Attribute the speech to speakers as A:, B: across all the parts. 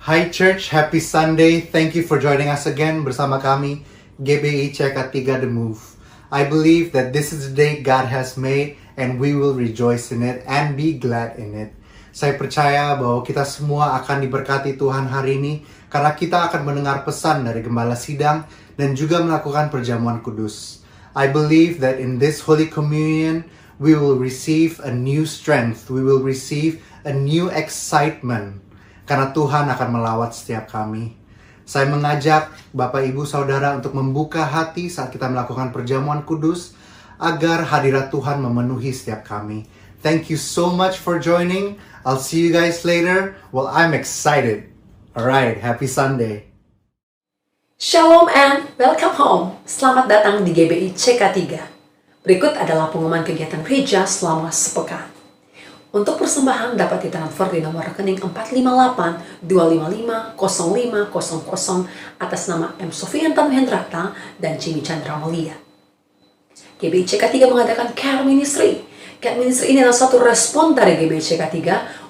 A: Hi Church, happy Sunday. Thank you for joining us again bersama kami, GBI CK3 The Move. I believe that this is the day God has made and we will rejoice in it and be glad in it. Saya percaya bahwa kita semua akan diberkati Tuhan hari ini karena kita akan mendengar pesan dari Gembala Sidang dan juga melakukan perjamuan kudus. I believe that in this Holy Communion we will receive a new strength, we will receive a new excitement. Karena Tuhan akan melawat setiap kami. Saya mengajak Bapak Ibu Saudara untuk membuka hati saat kita melakukan perjamuan kudus agar hadirat Tuhan memenuhi setiap kami. Thank you so much for joining. I'll see you guys later. Well, I'm excited. Alright, happy Sunday.
B: Shalom and welcome home. Selamat datang di GBI CK3. Berikut adalah pengumuman kegiatan gereja selama sepekan. Untuk persembahan dapat ditransfer di nomor rekening 458-255-0500 atas nama M. Sofiantan Hendrata dan Jimmy Chandra Mulia. GBI CK3 mengadakan Care Ministry. Care Ministry ini adalah satu respon dari GBI CK3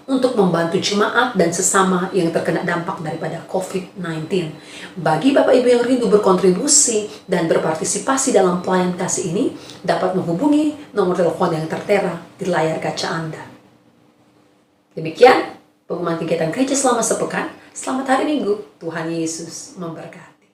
B: untuk membantu jemaat dan sesama yang terkena dampak daripada COVID-19. Bagi Bapak Ibu yang rindu berkontribusi dan berpartisipasi dalam pelayanan kasih ini, dapat menghubungi nomor telepon yang tertera di layar kaca Anda. Demikian pengumuman kegiatan gereja selama sepekan. Selamat hari Minggu. Tuhan Yesus memberkati.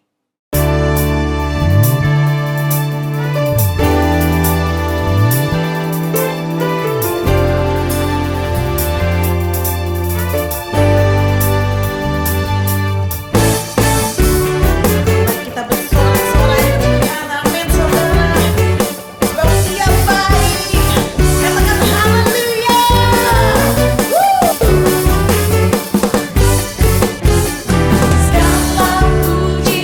C: Puji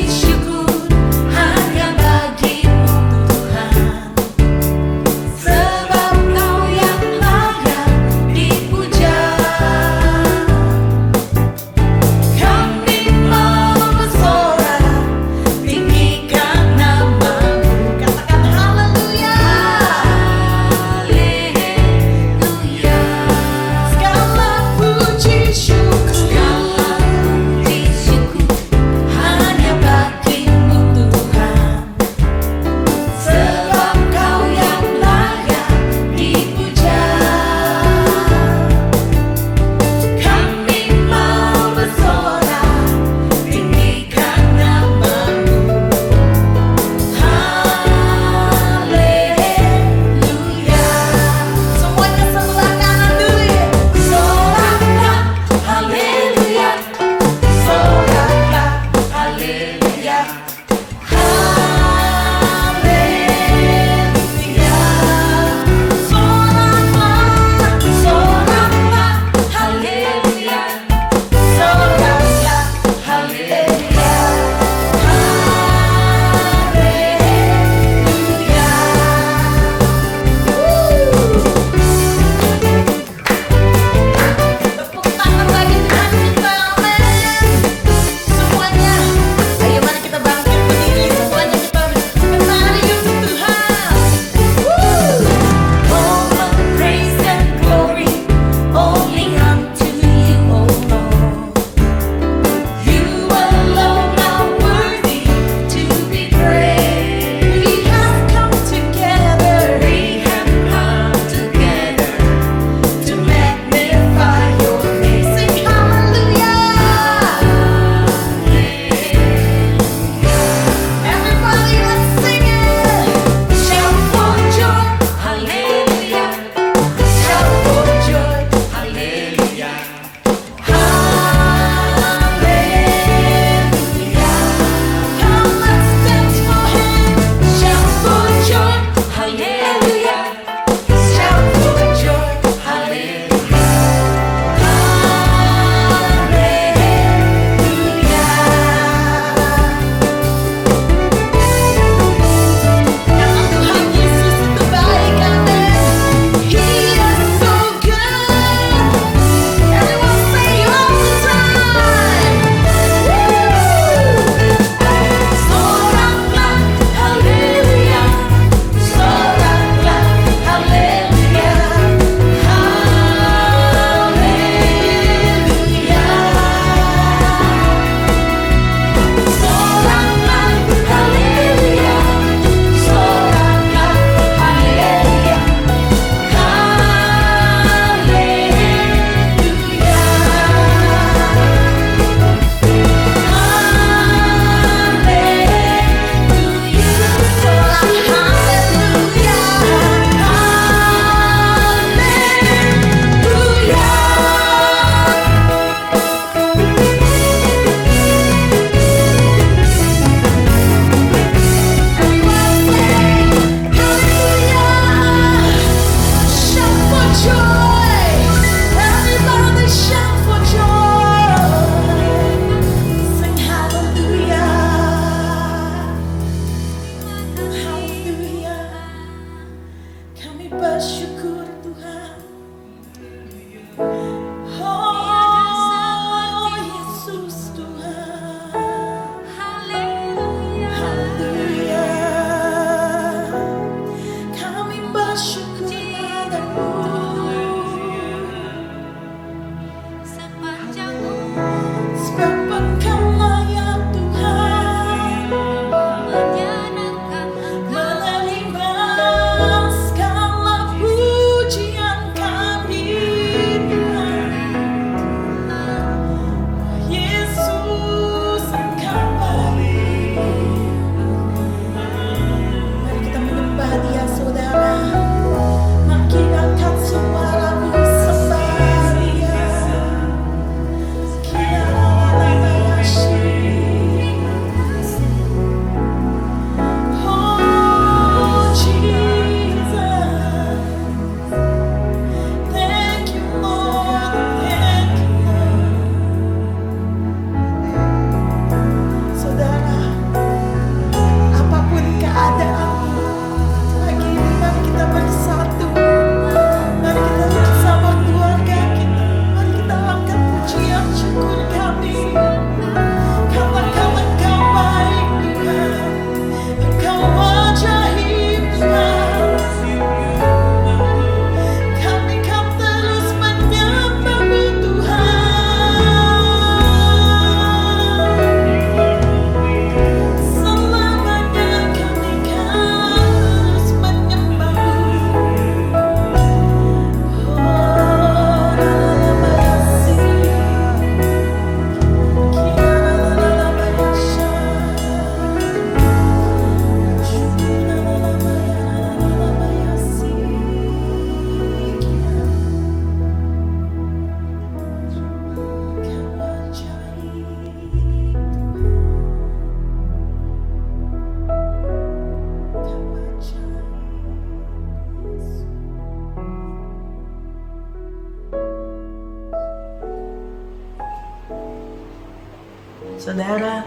C: Saudara,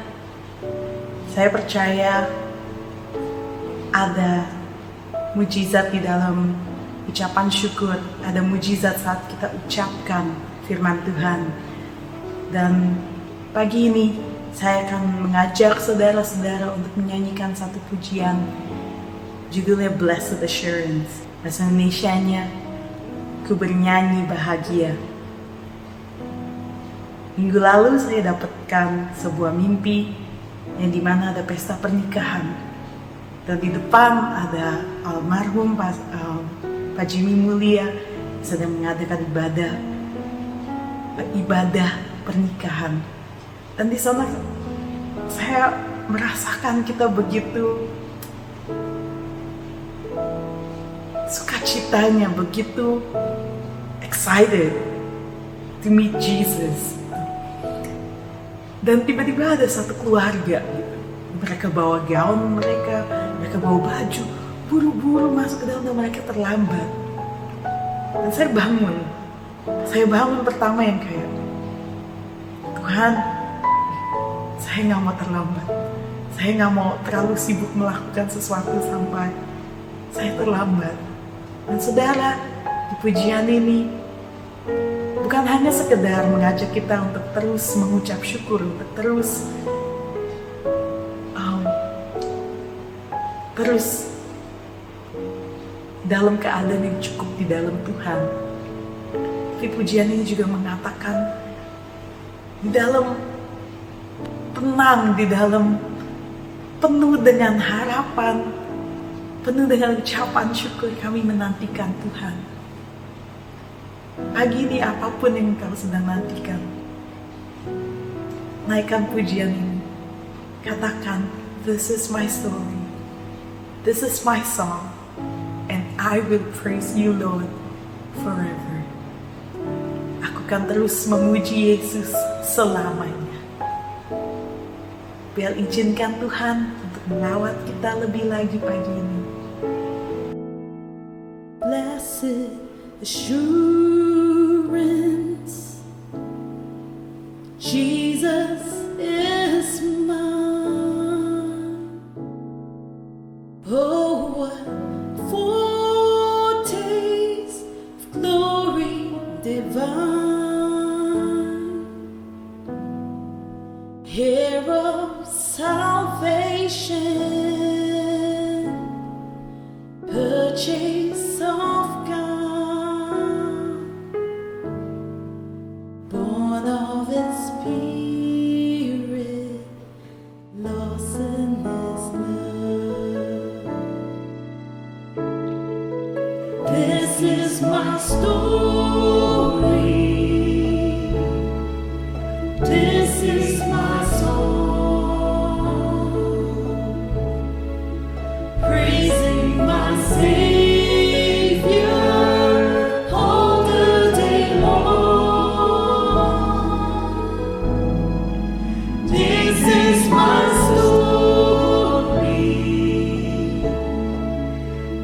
C: saya percaya ada mujizat di dalam ucapan syukur, ada mujizat saat kita ucapkan firman Tuhan. Dan pagi ini saya akan mengajak saudara-saudara untuk menyanyikan satu pujian, judulnya Blessed Assurance. Bahasa Indonesianya, Ku Bernyanyi Bahagia. Minggu lalu saya dapatkan sebuah mimpi yang dimana ada pesta pernikahan. Dan di depan ada almarhum Pak Jimmy Mulia sedang mengadakan ibadah pernikahan. Dan di sana saya merasakan kita begitu sukacitanya, begitu excited to meet Jesus. Dan tiba-tiba ada satu keluarga gitu. Mereka bawa gaun mereka bawa baju, buru-buru masuk ke dalam dan mereka terlambat. Dan saya bangun pertama yang kayak, Tuhan, saya gak mau terlambat. Saya gak mau terlalu sibuk melakukan sesuatu sampai saya terlambat. Dan saudara, di pujian ini bukan hanya sekedar mengajak kita untuk terus mengucap syukur, untuk terus dalam keadaan yang cukup di dalam Tuhan. Tapi pujian ini juga mengatakan di dalam tenang, di dalam penuh dengan harapan, penuh dengan ucapan syukur kami menantikan Tuhan. Pagi ini apapun yang kau sedang nantikan, naikkan pujian ini. Katakan, this is my story, this is my song, and I will praise you, Lord, forever. Aku akan terus memuji Yesus selamanya. Biar izinkan Tuhan untuk merawat kita lebih lagi pagi ini. Blessed assurance, Jesus is mine. Oh, what foretaste of glory divine, heir of salvation, purchase of God, born of His Spirit, lost in His love. This is my story, this is my song, praising my Savior all the day long. This is my story,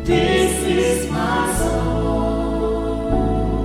C: this is my song,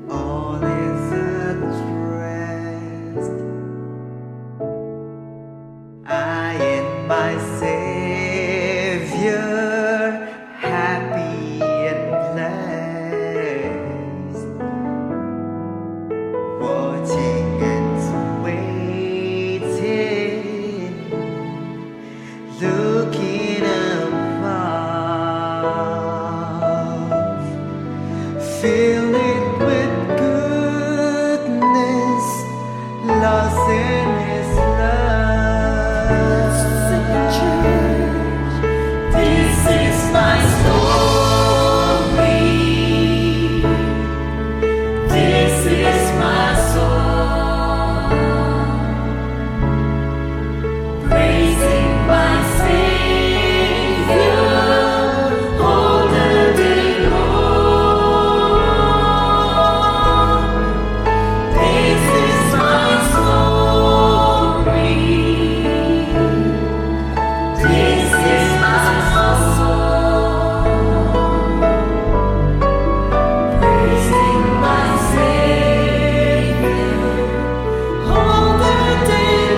A: all is at rest. I and my Savior, happy and blessed, watching and waiting, looking above, fill it with goodness, lost in His love. This is my story. This is my song, praising my Savior all the day long. This is my story. This is my song, praising my Savior all the day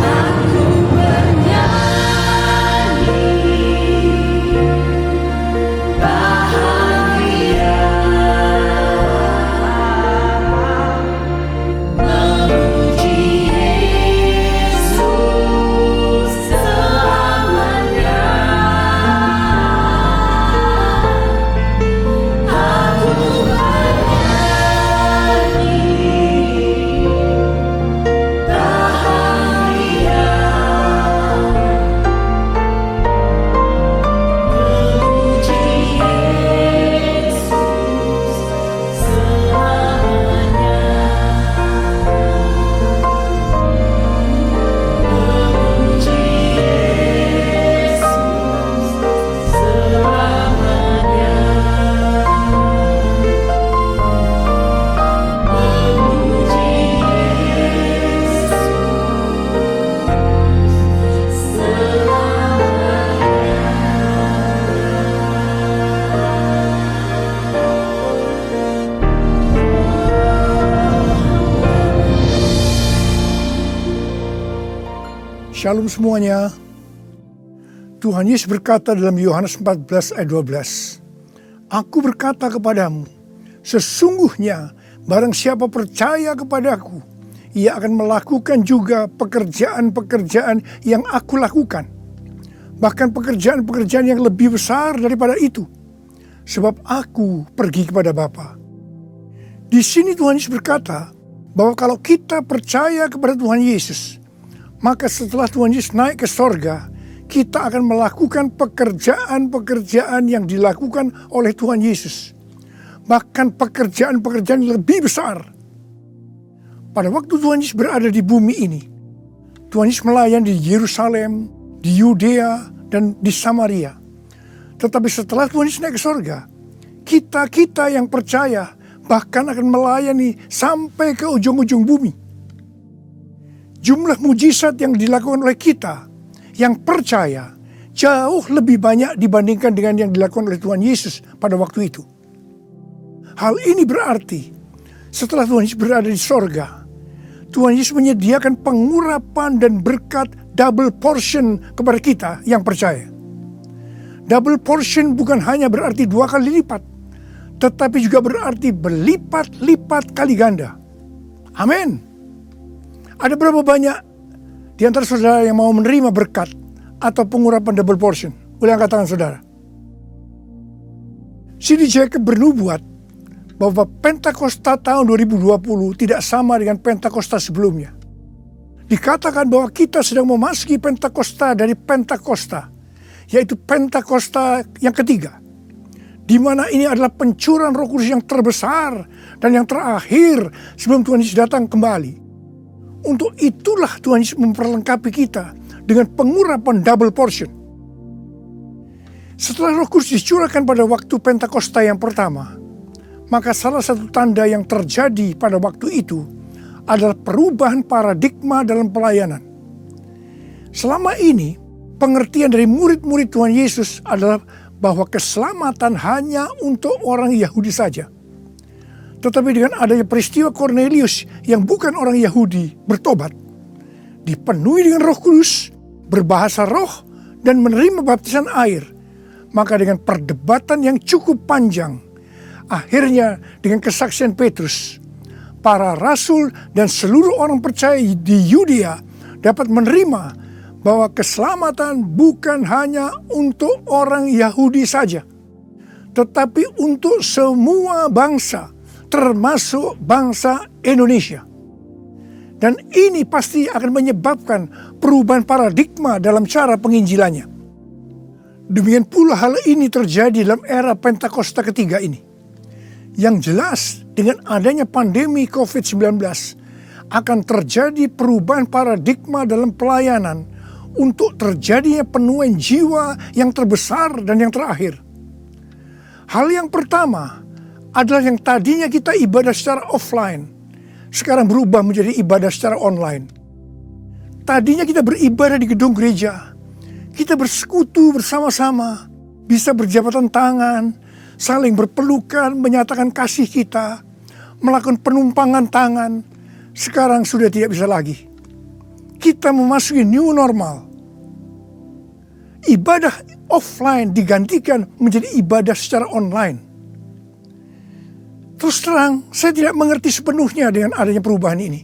A: Aku bernyanyi bahagia, memuji Yesus selamanya. Aku bernyanyi bahagia, memuji Yesus selamanya. Memuji Yesus selamanya. Memuji Yesus
D: Shalom semuanya. Tuhan Yesus berkata dalam Yohanes 14 ayat 12, Aku berkata kepadamu, sesungguhnya barang siapa percaya kepadaku, ia akan melakukan juga pekerjaan-pekerjaan yang aku lakukan. Bahkan pekerjaan-pekerjaan yang lebih besar daripada itu. Sebab aku pergi kepada Bapa. Di sini Tuhan Yesus berkata bahwa kalau kita percaya kepada Tuhan Yesus, maka setelah Tuhan Yesus naik ke sorga, kita akan melakukan pekerjaan-pekerjaan yang dilakukan oleh Tuhan Yesus. Bahkan pekerjaan-pekerjaan yang lebih besar. Pada waktu Tuhan Yesus berada di bumi ini, Tuhan Yesus melayani di Yerusalem, di Yudea, dan di Samaria. Tetapi setelah Tuhan Yesus naik ke sorga, kita yang percaya bahkan akan melayani sampai ke ujung-ujung bumi. Jumlah mujizat yang dilakukan oleh kita yang percaya jauh lebih banyak dibandingkan dengan yang dilakukan oleh Tuhan Yesus pada waktu itu. Hal ini berarti setelah Tuhan Yesus berada di sorga, Tuhan Yesus menyediakan pengurapan dan berkat double portion kepada kita yang percaya. Double portion bukan hanya berarti 2 kali lipat, tetapi juga berarti berlipat-lipat kali ganda. Amin. Ada berapa banyak di antara saudara yang mau menerima berkat atau pengurapan double portion? Boleh angkat tangan saudara. C.D. Jacob bernubuat bahwa Pentakosta tahun 2020 tidak sama dengan Pentakosta sebelumnya. Dikatakan bahwa kita sedang memasuki Pentakosta dari Pentakosta, yaitu Pentakosta yang ketiga, di mana ini adalah pencurahan Roh Kudus yang terbesar dan yang terakhir sebelum Tuhan Yesus datang kembali. Untuk itulah Tuhan Yesus memperlengkapi kita dengan pengurapan double portion. Setelah Roh Kudus dicurahkan pada waktu Pentakosta yang pertama, maka salah satu tanda yang terjadi pada waktu itu adalah perubahan paradigma dalam pelayanan. Selama ini, pengertian dari murid-murid Tuhan Yesus adalah bahwa keselamatan hanya untuk orang Yahudi saja. Tetapi dengan adanya peristiwa Cornelius yang bukan orang Yahudi bertobat, dipenuhi dengan Roh Kudus, berbahasa roh, dan menerima baptisan air, maka dengan perdebatan yang cukup panjang, akhirnya dengan kesaksian Petrus, para rasul dan seluruh orang percaya di Yudea dapat menerima bahwa keselamatan bukan hanya untuk orang Yahudi saja, tetapi untuk semua bangsa, termasuk bangsa Indonesia. Dan ini pasti akan menyebabkan perubahan paradigma dalam cara penginjilannya. Demikian pula hal ini terjadi dalam era Pentakosta ketiga ini. Yang jelas dengan adanya pandemi COVID-19 akan terjadi perubahan paradigma dalam pelayanan untuk terjadinya penuaian jiwa yang terbesar dan yang terakhir. Hal yang pertama adalah yang tadinya kita ibadah secara offline, sekarang berubah menjadi ibadah secara online. Tadinya kita beribadah di gedung gereja, kita bersekutu bersama-sama, bisa berjabatan tangan, saling berpelukan, menyatakan kasih kita, melakukan penumpangan tangan. Sekarang sudah tidak bisa lagi. Kita memasuki new normal. Ibadah offline digantikan menjadi ibadah secara online. Terus terang, saya tidak mengerti sepenuhnya dengan adanya perubahan ini.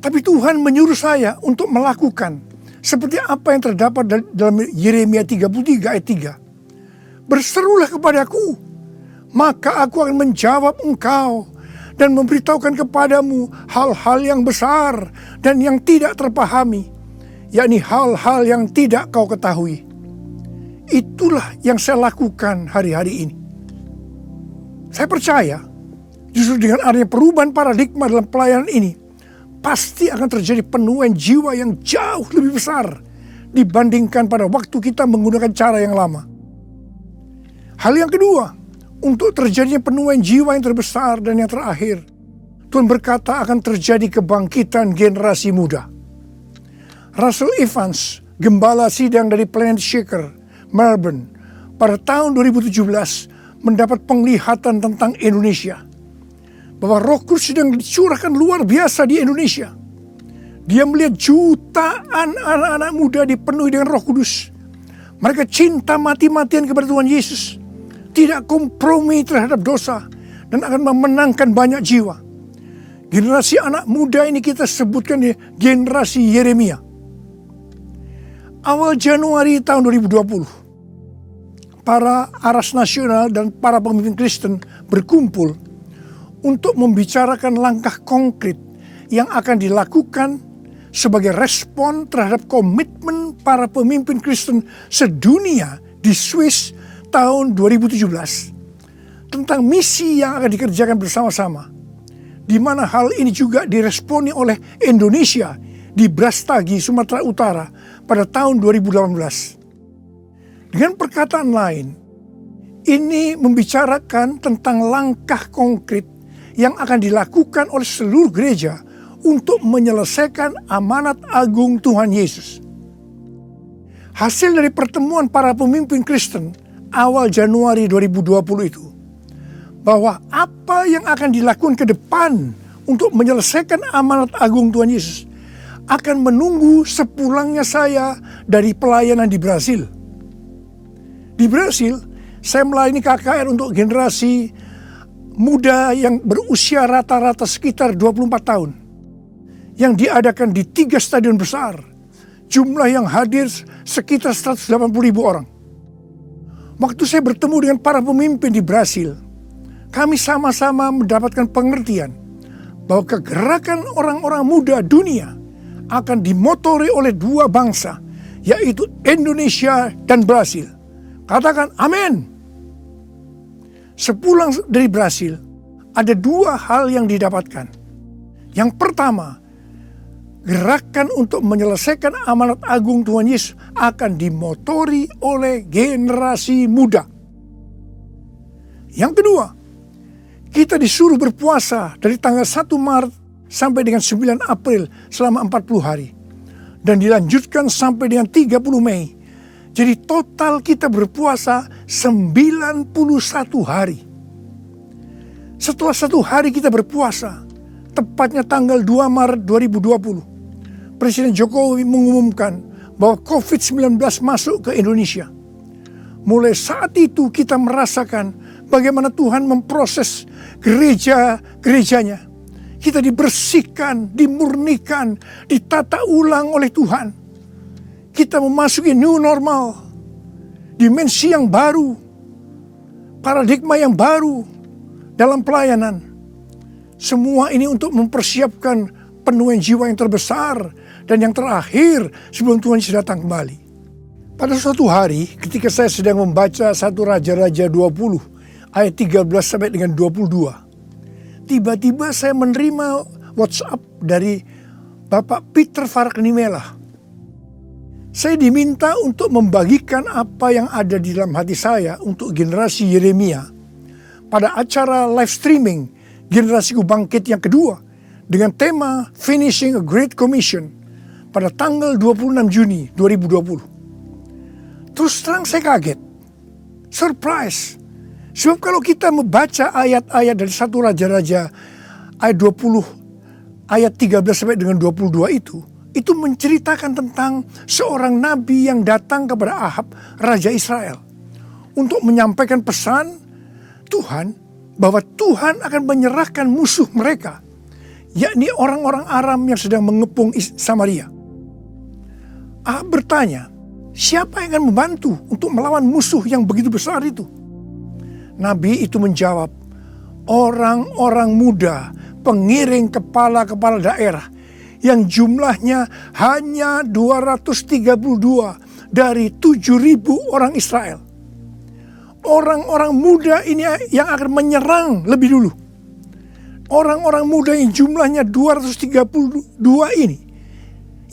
D: Tapi Tuhan menyuruh saya untuk melakukan seperti apa yang terdapat dalam Yeremia 33 ayat 3. Berserulah kepadaku, maka aku akan menjawab engkau dan memberitahukan kepadamu hal-hal yang besar dan yang tidak terpahami, yakni hal-hal yang tidak kau ketahui. Itulah yang saya lakukan hari-hari ini. Saya percaya justru dengan adanya perubahan paradigma dalam pelayanan ini, pasti akan terjadi penuaian jiwa yang jauh lebih besar dibandingkan pada waktu kita menggunakan cara yang lama. Hal yang kedua, untuk terjadinya penuaian jiwa yang terbesar dan yang terakhir, Tuhan berkata akan terjadi kebangkitan generasi muda. Russell Evans, gembala sidang dari Planet Shaker, Melbourne, pada tahun 2017 mendapat penglihatan tentang Indonesia. Bahwa Roh Kudus sedang dicurahkan luar biasa di Indonesia. Dia melihat jutaan anak-anak muda dipenuhi dengan Roh Kudus. Mereka cinta mati-matian kepada Tuhan Yesus. Tidak kompromi terhadap dosa. Dan akan memenangkan banyak jiwa. Generasi anak muda ini kita sebutkan generasi Yeremia. Awal Januari tahun 2020. Para aras nasional dan para pemimpin Kristen berkumpul untuk membicarakan langkah konkret yang akan dilakukan sebagai respon terhadap komitmen para pemimpin Kristen sedunia di Swiss tahun 2017 tentang misi yang akan dikerjakan bersama-sama, di mana hal ini juga diresponi oleh Indonesia di Brastagi, Sumatera Utara pada tahun 2018. Dengan perkataan lain, ini membicarakan tentang langkah konkret yang akan dilakukan oleh seluruh gereja untuk menyelesaikan amanat agung Tuhan Yesus. Hasil dari pertemuan para pemimpin Kristen awal Januari 2020 itu, bahwa apa yang akan dilakukan ke depan untuk menyelesaikan amanat agung Tuhan Yesus akan menunggu sepulangnya saya dari pelayanan di Brasil. Di Brasil, saya melayani KKR untuk generasi muda yang berusia rata-rata sekitar 24 tahun. Yang diadakan di 3 stadion besar. Jumlah yang hadir sekitar 180.000 orang. Waktu saya bertemu dengan para pemimpin di Brasil, kami sama-sama mendapatkan pengertian bahwa kegerakan orang-orang muda dunia akan dimotori oleh 2 bangsa, yaitu Indonesia dan Brasil. Katakan amin. Sepulang dari Brasil, ada 2 hal yang didapatkan. Yang pertama, gerakan untuk menyelesaikan amanat agung Tuhan Yesus akan dimotori oleh generasi muda. Yang kedua, kita disuruh berpuasa dari tanggal 1 Maret sampai dengan 9 April selama 40 hari. Dan dilanjutkan sampai dengan 30 Mei. Jadi total kita berpuasa 91 hari. Setelah 1 hari kita berpuasa, tepatnya tanggal 2 Maret 2020, Presiden Jokowi mengumumkan bahwa COVID-19 masuk ke Indonesia. Mulai saat itu kita merasakan bagaimana Tuhan memproses gerejanya. Kita dibersihkan, dimurnikan, ditata ulang oleh Tuhan. Kita memasuki new normal, dimensi yang baru, paradigma yang baru dalam pelayanan. Semua ini untuk mempersiapkan penuaian jiwa yang terbesar dan yang terakhir sebelum Tuhan Yesus datang kembali. Pada suatu hari ketika saya sedang membaca 1 Raja-Raja 20 ayat 13 sampai dengan 22. Tiba-tiba saya menerima WhatsApp dari Bapak Peter Faraknimela. Saya diminta untuk membagikan apa yang ada di dalam hati saya untuk generasi Yeremia pada acara live streaming Generasiku Bangkit yang kedua dengan tema Finishing a Great Commission pada tanggal 26 Juni 2020. Terus terang saya kaget, surprise. Sebab kalau kita membaca ayat-ayat dari 1 Raja-Raja ayat 20 ayat 13 sampai dengan 22 itu menceritakan tentang seorang nabi yang datang kepada Ahab, Raja Israel, untuk menyampaikan pesan Tuhan bahwa Tuhan akan menyerahkan musuh mereka, yakni orang-orang Aram yang sedang mengepung Samaria. Ahab bertanya, siapa yang akan membantu untuk melawan musuh yang begitu besar itu? Nabi itu menjawab, orang-orang muda, pengiring kepala-kepala daerah yang jumlahnya hanya 232 dari 7.000 orang Israel. Orang-orang muda ini yang akan menyerang lebih dulu. Orang-orang muda yang jumlahnya 232 ini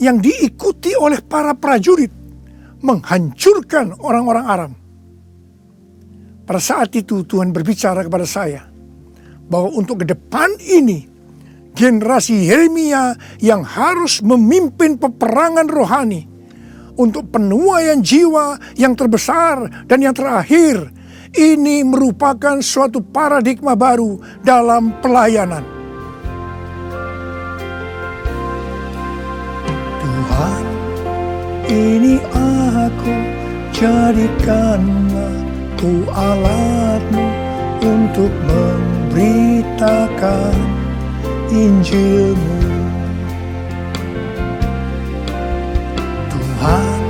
D: yang diikuti oleh para prajurit menghancurkan orang-orang Aram. Pada saat itu Tuhan berbicara kepada saya bahwa untuk ke depan ini generasi Yeremia yang harus memimpin peperangan rohani untuk penuaian jiwa yang terbesar dan yang terakhir. Ini merupakan suatu paradigma baru dalam pelayanan. Tuhan, ini aku, jadikanlah ku alatmu untuk memberitakan Injilmu. Tuhan,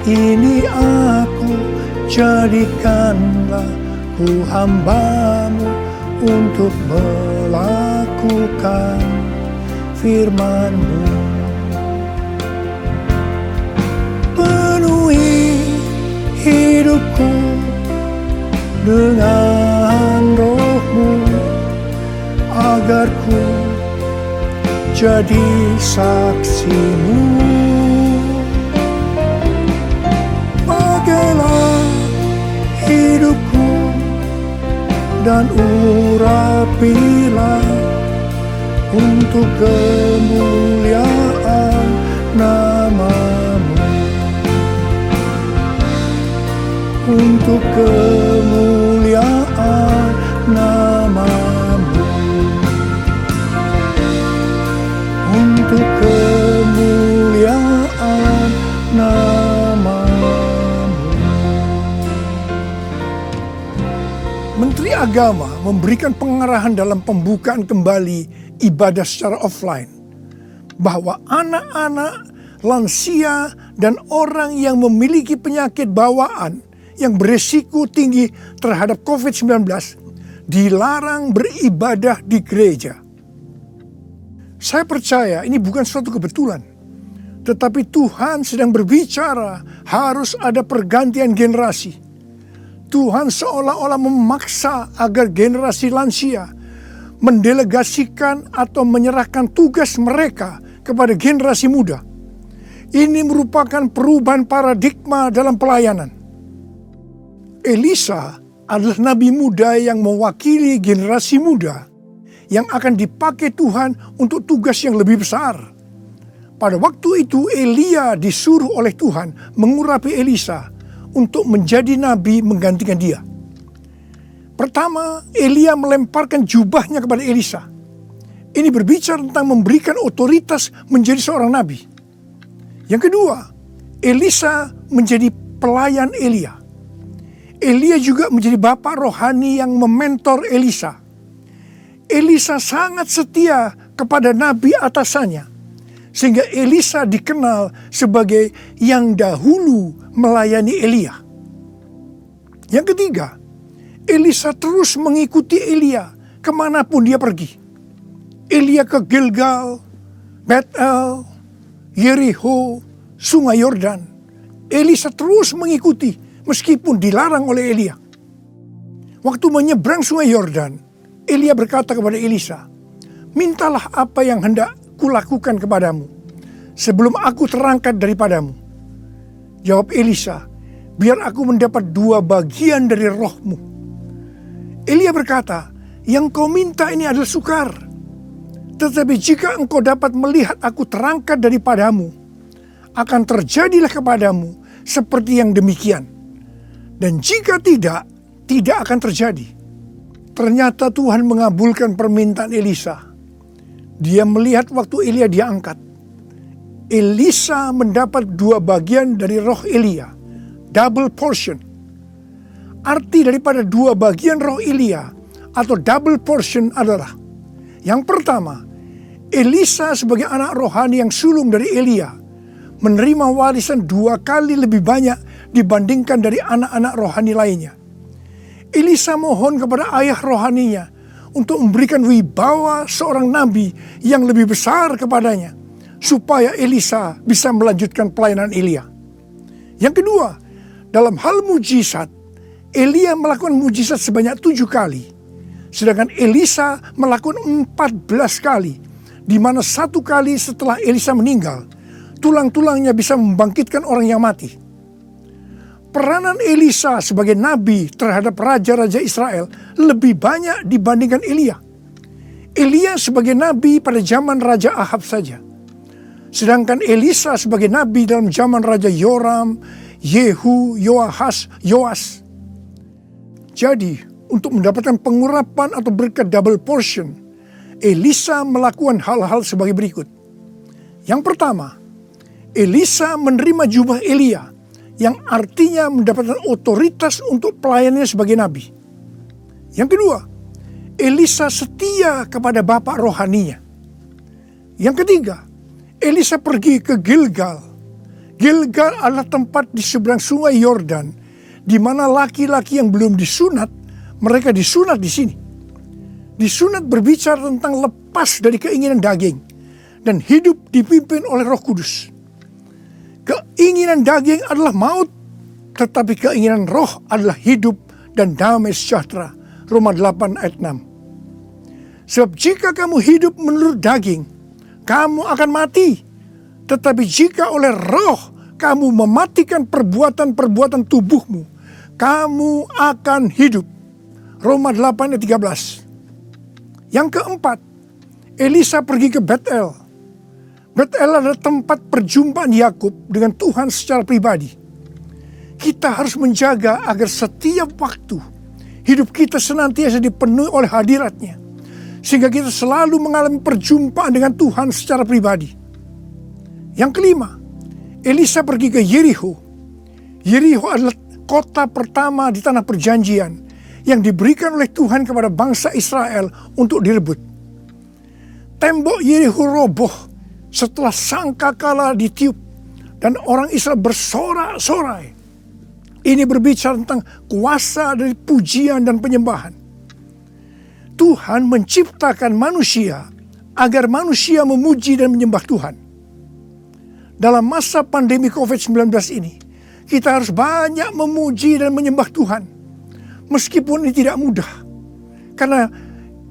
D: ini aku, jadikanlah ku hamba-Mu untuk melakukan firman-Mu. Penuhi hidupku dengan Roh-Mu, agar ku jadi saksi-Mu. Pakailah hidupku dan urapilah untuk kemuliaan nama-Mu. Untuk kemuliaan nama-Mu. Untuk kemuliaan nama-Mu. Menteri Agama memberikan pengarahan dalam pembukaan kembali ibadah secara offline bahwa anak-anak, lansia, dan orang yang memiliki penyakit bawaan yang berisiko tinggi terhadap COVID-19 dilarang beribadah di gereja. Saya percaya ini bukan suatu kebetulan, tetapi Tuhan sedang berbicara harus ada pergantian generasi. Tuhan seolah-olah memaksa agar generasi lansia mendelegasikan atau menyerahkan tugas mereka kepada generasi muda. Ini merupakan perubahan paradigma dalam pelayanan. Elisa adalah nabi muda yang mewakili generasi muda yang akan dipakai Tuhan untuk tugas yang lebih besar. Pada waktu itu Elia disuruh oleh Tuhan mengurapi Elisa untuk menjadi nabi menggantikan dia. Pertama, Elia melemparkan jubahnya kepada Elisa. Ini berbicara tentang memberikan otoritas menjadi seorang nabi. Yang kedua, Elisa menjadi pelayan Elia. Elia juga menjadi bapak rohani yang mementor Elisa. Elisa sangat setia kepada nabi atasannya, sehingga Elisa dikenal sebagai yang dahulu melayani Elia. Yang ketiga, Elisa terus mengikuti Elia kemanapun dia pergi. Elia ke Gilgal, Bethel, Yericho, Sungai Yordan. Elisa terus mengikuti meskipun dilarang oleh Elia. Waktu menyeberang Sungai Yordan, Elia berkata kepada Elisa, "Mintalah apa yang hendak kulakukan kepadamu sebelum aku terangkat daripadamu." Jawab Elisa, "Biar aku mendapat 2 bagian dari rohmu." Elia berkata, "Yang kau minta ini adalah sukar. Tetapi jika engkau dapat melihat aku terangkat daripadamu, akan terjadilah kepadamu seperti yang demikian. Dan jika tidak, tidak akan terjadi." Ternyata Tuhan mengabulkan permintaan Elisa. Dia melihat waktu Elia diangkat. Elisa mendapat 2 bagian dari roh Elia, double portion. Arti daripada 2 bagian roh Elia atau double portion adalah, yang pertama, Elisa sebagai anak rohani yang sulung dari Elia menerima warisan 2 kali lebih banyak dibandingkan dari anak-anak rohani lainnya. Elisa mohon kepada ayah rohaninya untuk memberikan wibawa seorang nabi yang lebih besar kepadanya, supaya Elisa bisa melanjutkan pelayanan Elia. Yang kedua, dalam hal mujizat, Elia melakukan mujizat sebanyak 7 kali, sedangkan Elisa melakukan 14 kali, di mana 1 kali setelah Elisa meninggal, tulang-tulangnya bisa membangkitkan orang yang mati. Peranan Elisa sebagai nabi terhadap raja-raja Israel lebih banyak dibandingkan Elia. Elia sebagai nabi pada zaman Raja Ahab saja. Sedangkan Elisa sebagai nabi dalam zaman Raja Yoram, Yehu, Yoahas, Yoas. Jadi, untuk mendapatkan pengurapan atau berkat double portion, Elisa melakukan hal-hal sebagai berikut. Yang pertama, Elisa menerima jubah Elia, yang artinya mendapatkan otoritas untuk pelayanannya sebagai nabi. Yang kedua, Elisa setia kepada bapak rohaninya. Yang ketiga, Elisa pergi ke Gilgal. Gilgal adalah tempat di seberang Sungai Yordan, di mana laki-laki yang belum disunat, mereka disunat di sini. Disunat berbicara tentang lepas dari keinginan daging dan hidup dipimpin oleh Roh Kudus. Keinginan daging adalah maut, tetapi keinginan roh adalah hidup dan damai sejahtera. Roma 8 ayat 6. Sebab jika kamu hidup menurut daging, kamu akan mati. Tetapi jika oleh roh kamu mematikan perbuatan-perbuatan tubuhmu, kamu akan hidup. Roma 8 ayat 13. Yang keempat, Elisa pergi ke Bethel. Bethel adalah tempat perjumpaan Yakub dengan Tuhan secara pribadi. Kita harus menjaga agar setiap waktu hidup kita senantiasa dipenuhi oleh hadirat-Nya, sehingga kita selalu mengalami perjumpaan dengan Tuhan secara pribadi. Yang kelima, Elisa pergi ke Yericho. Yericho adalah kota pertama di tanah perjanjian yang diberikan oleh Tuhan kepada bangsa Israel untuk direbut. Tembok Yericho roboh setelah sangkakala ditiup dan orang Israel bersorak-sorai. Ini berbicara tentang kuasa dari pujian dan penyembahan. Tuhan menciptakan manusia agar manusia memuji dan menyembah Tuhan. Dalam masa pandemi COVID-19 ini, kita harus banyak memuji dan menyembah Tuhan. Meskipun ini tidak mudah, karena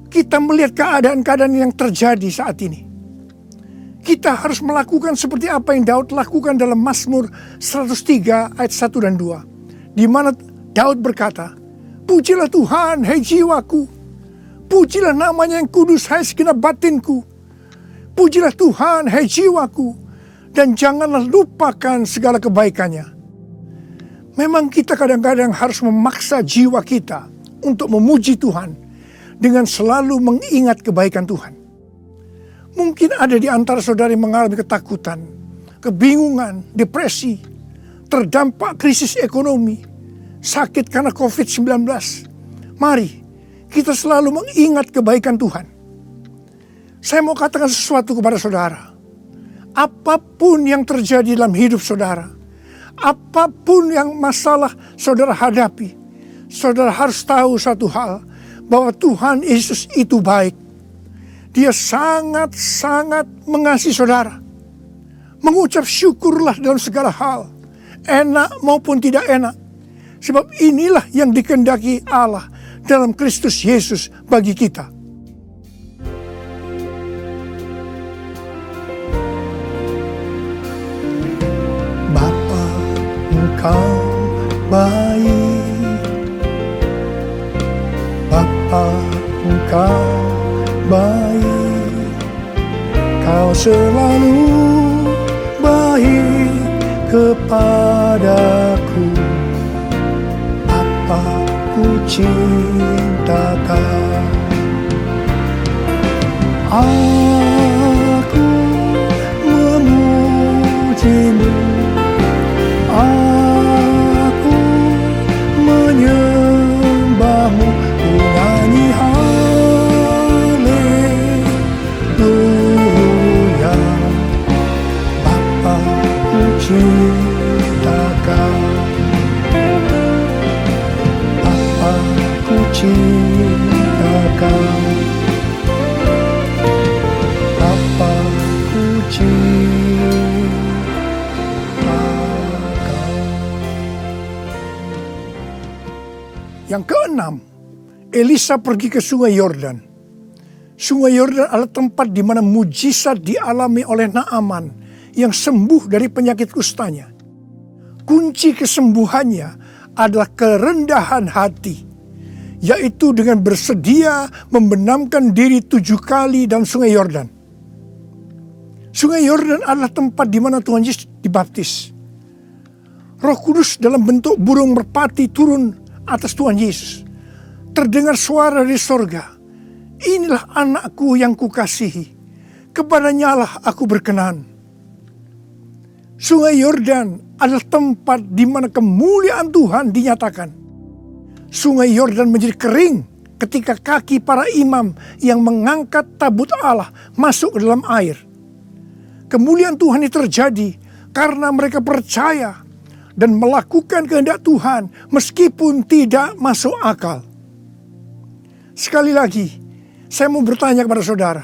D: kita melihat keadaan-keadaan yang terjadi saat ini. kita harus melakukan seperti apa yang Daud lakukan dalam Mazmur 103 ayat 1 dan 2. Di mana Daud berkata, "Pujilah Tuhan, hai jiwaku. Pujilah namanya yang kudus, hai segenap batinku. Pujilah Tuhan, hai jiwaku. Dan janganlah lupakan segala kebaikannya." Memang kita kadang-kadang harus memaksa jiwa kita untuk memuji Tuhan dengan selalu mengingat kebaikan Tuhan. Mungkin ada di antara saudara yang mengalami ketakutan, kebingungan, depresi, terdampak krisis ekonomi, sakit karena COVID-19. Mari kita selalu mengingat kebaikan Tuhan. Saya mau katakan sesuatu kepada saudara. Apapun yang terjadi dalam hidup saudara, apapun yang masalah saudara hadapi, saudara harus tahu satu hal, bahwa Tuhan Yesus itu baik. Dia sangat-sangat mengasihi saudara. Mengucap syukurlah dalam segala hal, enak maupun tidak enak. Sebab inilah yang dikehendaki Allah dalam Kristus Yesus bagi kita. Bapa, Engkau baik. Bapa, Engkau baik. Kau selalu baik kepadaku. Apa ku cinta Kau. Aku memujimu. Aku menyembahmu. Ku nyanyi haleluya. Bapa ku cinta Kau. Bapa ku cinta Kau. Bapa ku cinta Kau. Yang keenam, Elisa pergi ke sungai Yordan. Sungai Yordan adalah tempat di mana mujizat dialami oleh Naaman yang sembuh dari penyakit kustanya. Kunci kesembuhannya adalah kerendahan hati, yaitu dengan bersedia membenamkan diri 7 kali dalam sungai Yordan. Sungai Yordan adalah tempat di mana Tuhan Yesus dibaptis. Roh Kudus dalam bentuk burung merpati turun atas Tuhan Yesus. Terdengar suara dari sorga, "Inilah anakku yang kukasihi, kepadanya lah aku berkenan." Sungai Yordan adalah tempat di mana kemuliaan Tuhan dinyatakan. Sungai Yordan menjadi kering ketika kaki para imam yang mengangkat tabut Allah masuk ke dalam air. Kemuliaan Tuhan ini terjadi karena mereka percaya dan melakukan kehendak Tuhan meskipun tidak masuk akal. Sekali lagi, saya mau bertanya kepada saudara,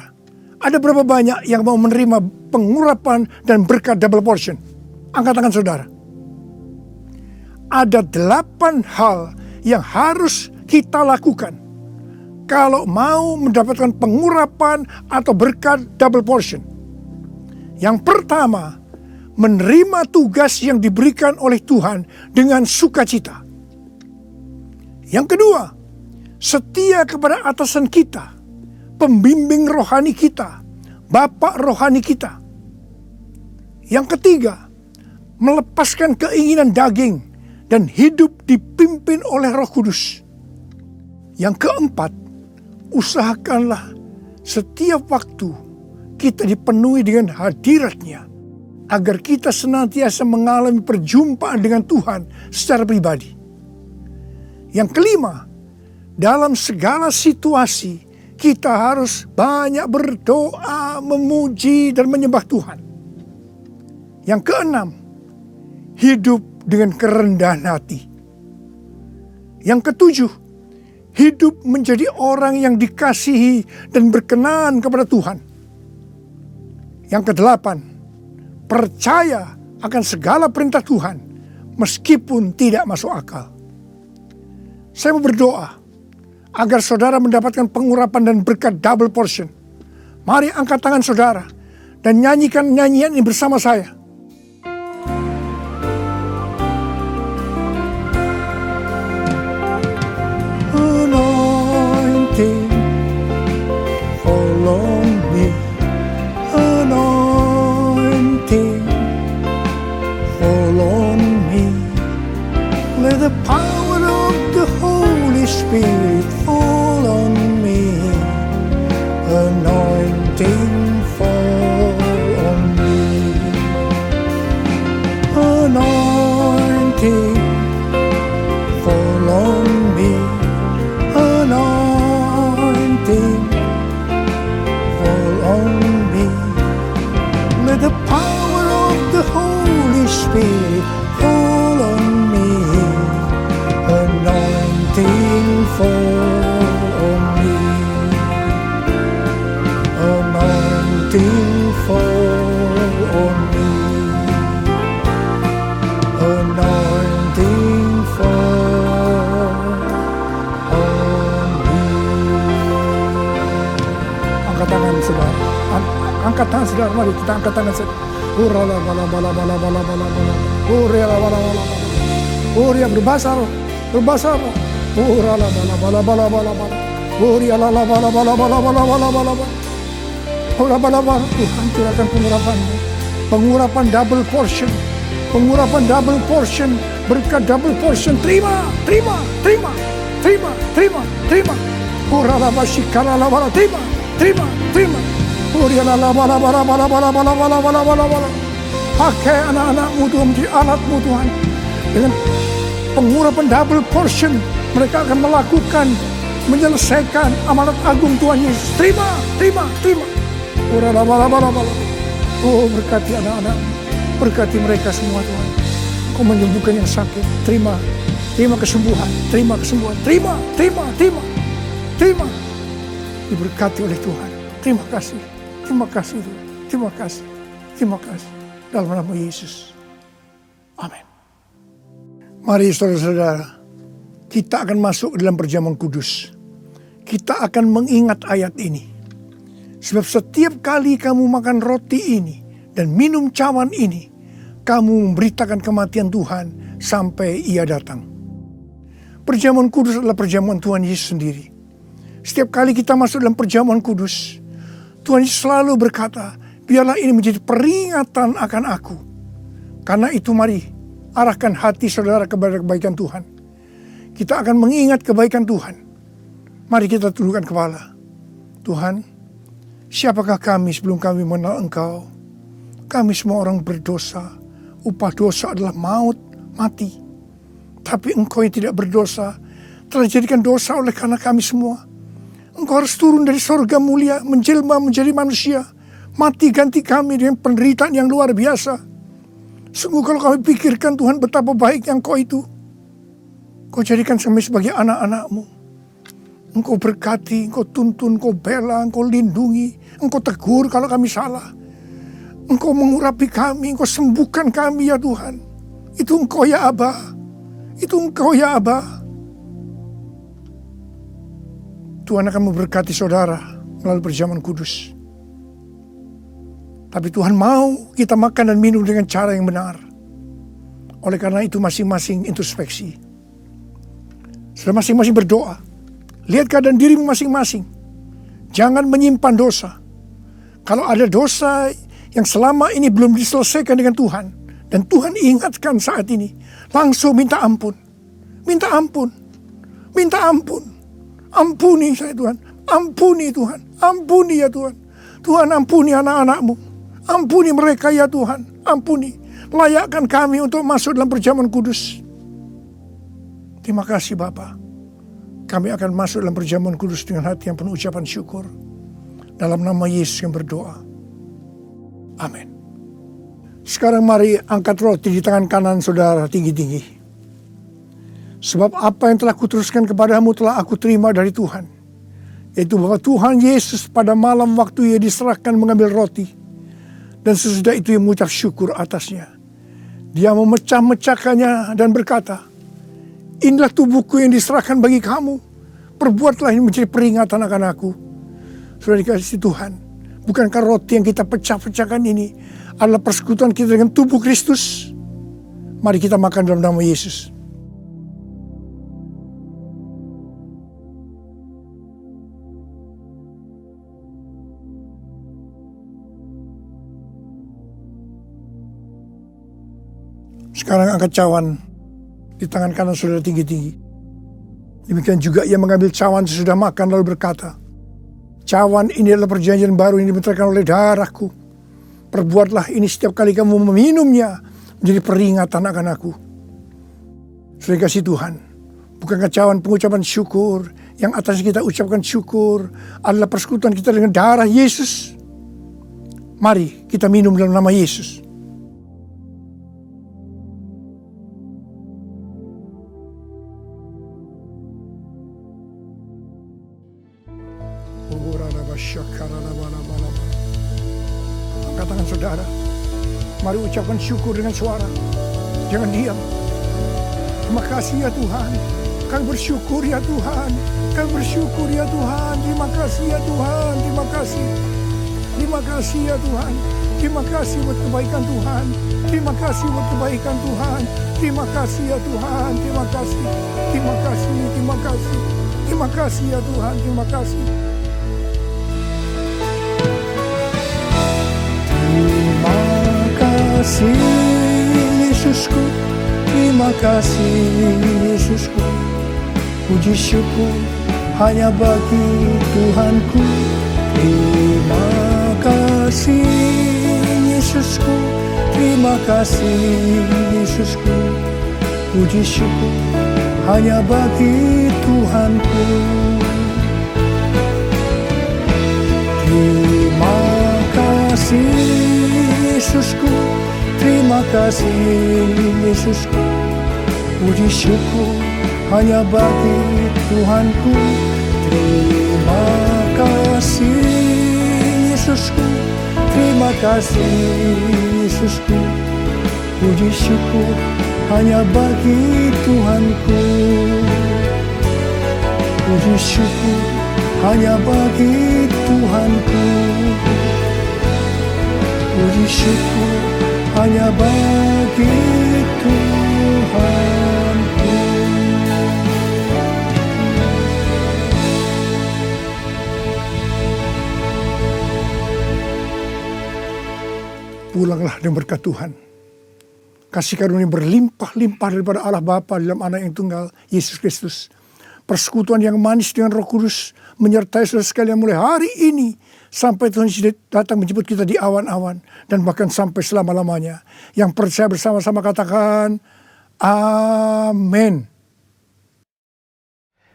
D: ada berapa banyak yang mau menerima pengurapan dan berkat double portion? Angkat tangan saudara. Ada 8 hal yang harus kita lakukan kalau mau mendapatkan pengurapan atau berkat double portion. Yang pertama, menerima tugas yang diberikan oleh Tuhan dengan sukacita. Yang kedua, setia kepada atasan kita, pembimbing rohani kita, bapak rohani kita. Yang ketiga, melepaskan keinginan daging dan hidup dipimpin oleh Roh Kudus. Yang keempat, usahakanlah setiap waktu kita dipenuhi dengan hadirat-Nya, agar kita senantiasa mengalami perjumpaan dengan Tuhan secara pribadi. Yang kelima, dalam segala situasi kita harus banyak berdoa, memuji dan menyembah Tuhan. Yang keenam, hidup dengan kerendahan hati. Yang ketujuh, hidup menjadi orang yang dikasihi dan berkenan kepada Tuhan. Yang kedelapan, percaya akan segala perintah Tuhan meskipun tidak masuk akal. Saya mau berdoa agar saudara mendapatkan pengurapan dan berkat double portion. Mari angkat tangan saudara dan nyanyikan nyanyian ini bersama saya. Anointing, follow me. Anointing, follow me. Let the power of the Holy Spirit fall on me. Anointing, fall on me. Anointing, fall on me. Anointing, fall on me. Let the power of the Holy Spirit fall on me. Anointing, fall on me. Anointing, fall on me. Anointing, fall on me. Angkat tangan saudara. Angkat tangan saudara. Mari kita angkat tangan saudara. Urala bala bala bala bala bala bala. Urala bala bala bala. Uria berbahasa roh. Berbahasa roh. Urala bala bala bala bala bala. Uria la la bala bala bala bala bala bala bala. Ura bala bala. Tuhan curahkan pengurapan-Mu. Pengurapan double portion. Pengurapan double portion. Berkat double portion. Terima, terima, terima, terima, terima, terima. Urala basikala la bala. Terima, terima, terima. Uria la la bala bala bala bala bala bala bala bala bala. Pakai anak-anak-Mu Tuhan, menjadi alat-Mu Tuhan. Dengan pengurapan double portion, mereka akan melakukan, menyelesaikan amanat agung Tuhan Yesus. Terima, terima, terima. Oh, berkati anak-anak, berkati mereka semua Tuhan. Kau menyembuhkan yang sakit. Terima, terima kesembuhan, terima kesembuhan, terima, terima, terima, terima. Diberkati oleh Tuhan. Terima kasih, terima kasih Tuhan. Terima kasih, terima kasih. Dalam nama Yesus. Amin. Mari saudara-saudara, kita akan masuk dalam perjamuan kudus. Kita akan mengingat ayat ini. Sebab setiap kali kamu makan roti ini dan minum cawan ini, kamu memberitakan kematian Tuhan sampai Ia datang. Perjamuan kudus adalah perjamuan Tuhan Yesus sendiri. Setiap kali kita masuk dalam perjamuan kudus, Tuhan Yesus selalu berkata, biarlah ini menjadi peringatan akan aku. Karena itu mari, arahkan hati saudara kepada kebaikan Tuhan. Kita akan mengingat kebaikan Tuhan. Mari kita tundukkan kepala. Tuhan, siapakah kami sebelum kami mengenal Engkau? Kami semua orang berdosa. Upah dosa adalah maut, mati. Tapi Engkau yang tidak berdosa telah dijadikan dosa oleh karena kami semua. Engkau harus turun dari sorga mulia, menjelma menjadi manusia. Mati ganti kami dengan penderitaan yang luar biasa. Sungguh kalau kami pikirkan Tuhan betapa baiknya Engkau itu. Kau jadikan kami sebagai anak-anak-Mu. Engkau berkati, Engkau tuntun, Engkau bela, Engkau lindungi, Engkau tegur kalau kami salah. Engkau mengurapi kami, Engkau sembuhkan kami ya Tuhan. Itu Engkau ya Aba. Itu Engkau ya Aba. Tuhan akan memberkati saudara melalui perjamuan kudus. Tapi Tuhan mau kita makan dan minum dengan cara yang benar. Oleh karena itu masing-masing introspeksi. Sudah masing-masing berdoa. Lihat keadaan dirimu masing-masing. Jangan menyimpan dosa. Kalau ada dosa yang selama ini belum diselesaikan dengan Tuhan, dan Tuhan ingatkan saat ini, langsung minta ampun. Minta ampun. Minta ampun. Ampuni saya Tuhan. Ampuni Tuhan. Ampuni ya Tuhan. Tuhan ampuni anak-anak-Mu. Ampuni mereka ya Tuhan. Ampuni. Layakkan kami untuk masuk dalam perjamuan kudus. Terima kasih Bapa. Kami akan masuk dalam perjamuan kudus dengan hati yang penuh ucapan syukur. Dalam nama Yesus yang berdoa. Amin. Sekarang mari angkat roti di tangan kanan saudara tinggi-tinggi. Sebab apa yang telah kuteruskan kepadamu telah aku terima dari Tuhan. Yaitu bahwa Tuhan Yesus pada malam waktu Ia diserahkan mengambil roti. Dan sesudah itu Ia mengucap syukur atasnya. Dia memecah-mecahkannya dan berkata, inilah tubuhku yang diserahkan bagi kamu. Perbuatlah ini menjadi peringatan akan aku. Sudah dikasih Tuhan. Bukankah roti yang kita pecah-pecahkan ini adalah persekutuan kita dengan tubuh Kristus? Mari kita makan dalam nama Yesus. Sekarang angkat cawan di tangan kanan saudara tinggi-tinggi. Demikian juga ia mengambil cawan sesudah makan lalu berkata, cawan ini adalah perjanjian baru yang dibenterkan oleh darahku. Perbuatlah ini setiap kali kamu meminumnya menjadi peringatan akan aku. Saudara kasih Tuhan, bukankah cawan pengucapan syukur yang atas kita ucapkan syukur adalah persekutuan kita dengan darah Yesus? Mari kita minum dalam nama Yesus. Angkat tangan saudara. Mari ucapkan syukur dengan suara. Jangan diam. Terima kasih ya Tuhan. Kami bersyukur ya Tuhan. Kami bersyukur ya Tuhan. Terima kasih ya Tuhan. Terima kasih. Terima kasih ya Tuhan. Terima kasih buat kebaikan Tuhan. Terima kasih buat kebaikan Tuhan. Terima kasih ya Tuhan. Terima kasih. Terima kasih. Terima kasih. Terima kasih ya Tuhan. Terima kasih. Terima kasih Yesusku, terima kasih Yesusku. Puji syukur hanya bagi Tuhanku. Terima kasih Yesusku, terima kasih Yesusku. Puji syukur hanya bagi Tuhanku. Terima kasih Yesusku, terima kasih Yesusku. Puji syukur hanya bagi Tuhanku. Terima kasih Yesusku, terima kasih Yesusku. Puji syukur hanya bagi Tuhanku. Puji syukur hanya bagi Tuhanku. Puji syukur hanya bagi Tuhanku. Pulanglah dengan berkat Tuhan. Kasih karunia berlimpah-limpah daripada Allah Bapa dalam Anak yang tunggal, Yesus Kristus. Persekutuan yang manis dengan Roh Kudus menyertai saudara sekalian mulai hari ini sampai Tuhan Yesus datang menjemput kita di awan-awan dan bahkan sampai selama-lamanya. Yang percaya bersama-sama katakan amin.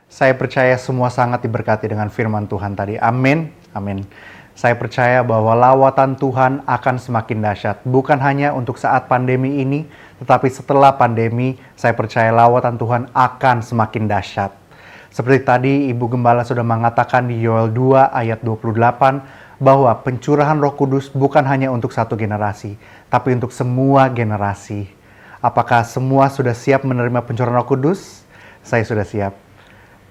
A: Saya percaya semua sangat diberkati dengan firman Tuhan tadi. Amin. Amin. Saya percaya bahwa lawatan Tuhan akan semakin dahsyat. Bukan hanya untuk saat pandemi ini, tetapi setelah pandemi, saya percaya lawatan Tuhan akan semakin dahsyat. Seperti tadi Ibu Gembala sudah mengatakan di Yoel 2 ayat 28, bahwa pencurahan Roh Kudus bukan hanya untuk satu generasi, tapi untuk semua generasi. Apakah semua sudah siap menerima pencurahan Roh Kudus? Saya sudah siap.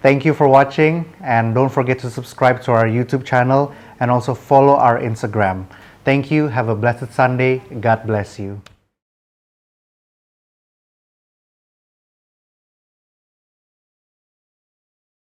A: Thank you for watching, and don't forget to subscribe to our YouTube channel and also follow our Instagram. Thank you, have a blessed Sunday, God bless you.